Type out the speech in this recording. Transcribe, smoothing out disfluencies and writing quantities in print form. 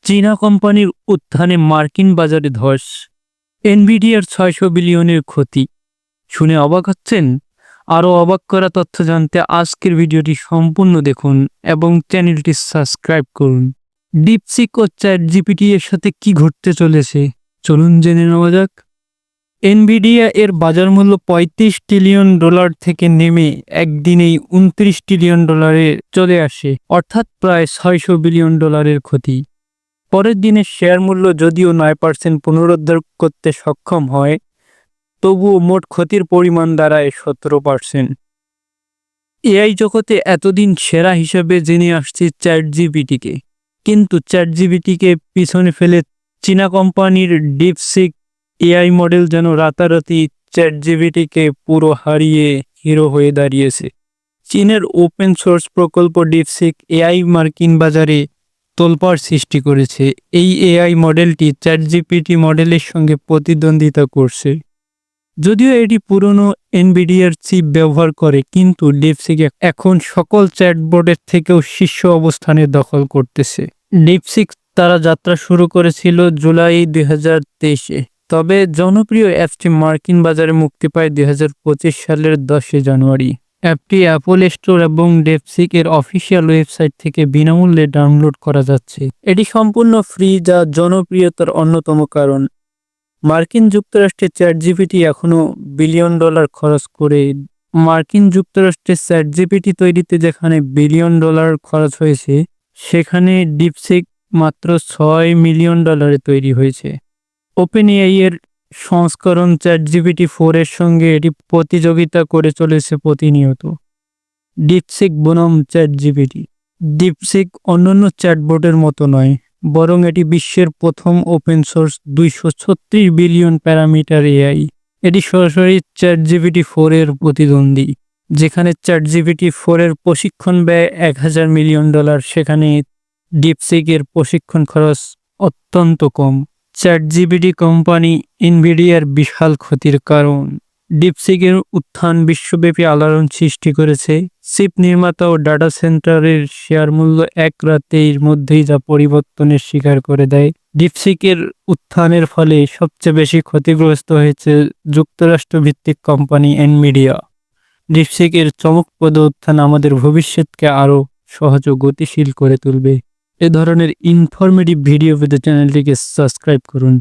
চীনা কোম্পানির উত্থানে মার্কিন বাজারে ধস, এনভিডিয়ার ৬০০ বিলিয়নের ক্ষতি। শুনে অবাক হচ্ছেন? আরও অবাক করা তথ্য জানতে আজকের ভিডিওটি সম্পূর্ণ দেখুন এবং চ্যানেলটি সাবস্ক্রাইব করুন। ডিপসিক ও চ্যাটজিপিটি এর সাথে কি ঘটতে চলেছে চলুন জেনে নেওয়া যাক। এনভিডিয়া এর বাজার মূল্য $৩৫ ট্রিলিয়ন থেকে নেমে একদিনেই $২৯ ট্রিলিয়ন চলে আসে, অর্থাৎ প্রায় $৬০০ বিলিয়ন ক্ষতি। পরের দিনে শেয়ার মূল্য যদিও ৯% পুনরুদ্ধার করতে সক্ষম হয়, তবুও মোট ক্ষতির পরিমাণ দাঁড়ায় ১৭%। এআই জগতে এতদিন সেরা হিসেবে জেনে আসছে চ্যাটজিপিটিকে, কিন্তু চ্যাটজিপিটিকে পিছনে ফেলে চীনা কোম্পানির ডিপসিক এআই মডেল যেন রাতারাতি চ্যাটজিপিটিকে পুরো হারিয়ে হিরো হয়ে দাঁড়িয়েছে। চীনের ওপেন সোর্স প্রকল্প ডিপসিক এআই মার্কিন বাজারে তোলপাড় সৃষ্টি করেছে। এই এআই মডেলটি চ্যাটজিপিটি মডেলের সঙ্গে প্রতিদ্বন্দ্বিতা করছে। যদিও এটি পুরনো এনভিডিয়ার চিপ ব্যবহার করে, কিন্তু ডিপসিক এখন সকল চ্যাটবোর্ডের থেকেও শীর্ষ অবস্থানে দখল করতেছে। ডিপসিক তারা যাত্রা শুরু করেছিল জুলাই 2023-এ, তবে জনপ্রিয় অ্যাপটি মার্কিন বাজারে মুক্তি পায় 2025 সালের 10 জানুয়ারি। অ্যাপটি অ্যাপল স্টোর এবং ডিপসিক এর অফিসিয়াল ওয়েবসাইট থেকে বিনামূল্যে ডাউনলোড করা যাচ্ছে। এটি সম্পূর্ণ ফ্রি, যা জনপ্রিয়তার অন্যতম কারণ। মার্কিন যুক্তরাষ্ট্রে চ্যাটজিপিটি এখনও বিলিয়ন ডলার খরচ করে। মার্কিন যুক্তরাষ্ট্রে চ্যাটজিপিটি তৈরিতে যেখানে বিলিয়ন ডলার খরচ হয়েছে, সেখানে ডিপসিক মাত্র $6 মিলিয়ন তৈরি হয়েছে। ওপেন এআই এর সংস্করণ চ্যাটজিপিটি 4 এর সঙ্গে এটি প্রতিযোগিতা করে চলেছে প্রতিনিয়ত। ডিপসিক বনাম চ্যাটজিপিটি। ডিপসিক অন্যান্য চ্যাটবোটের মতো নয়, বরং এটি বিশ্বের প্রথম open source 236 billion parameter AI. এটি সরাসরি চ্যাটজিপিটি 4 এর প্রতিদ্বন্দ্বী। যেখানে চ্যাটজিপিটি 4 এর প্রশিক্ষণ ব্যয় $1000 মিলিয়ন, সেখানে ডিপসিকের প্রশিক্ষণ খরচ অত্যন্ত কম। চ্যাটজিপিটি কোম্পানি এনভিডিয়ার বিশাল ক্ষতির কারণ। ডিপসিকের উত্থান বিশ্বব্যাপী আলোড়ন সৃষ্টি করেছে। চিপ নির্মাতা ও ডাটা সেন্টারের শেয়ার মূল্য এক রাতের মধ্যেই যা পরিবর্তনের শিকার করে দেয়। ডিপসিকের উত্থানের ফলে সবচেয়ে বেশি ক্ষতিগ্রস্ত হয়েছে যুক্তরাষ্ট্র ভিত্তিক কোম্পানি এনভিডিয়া। ডিপসিকের চমকপ্রদ উত্থান আমাদের ভবিষ্যৎকে আরও সহজ ও গতিশীল করে তুলবে। এ ধরনের ইনফরমেটিভ ভিডিও পেতে চ্যানেলটিকে সাবস্ক্রাইব করুন।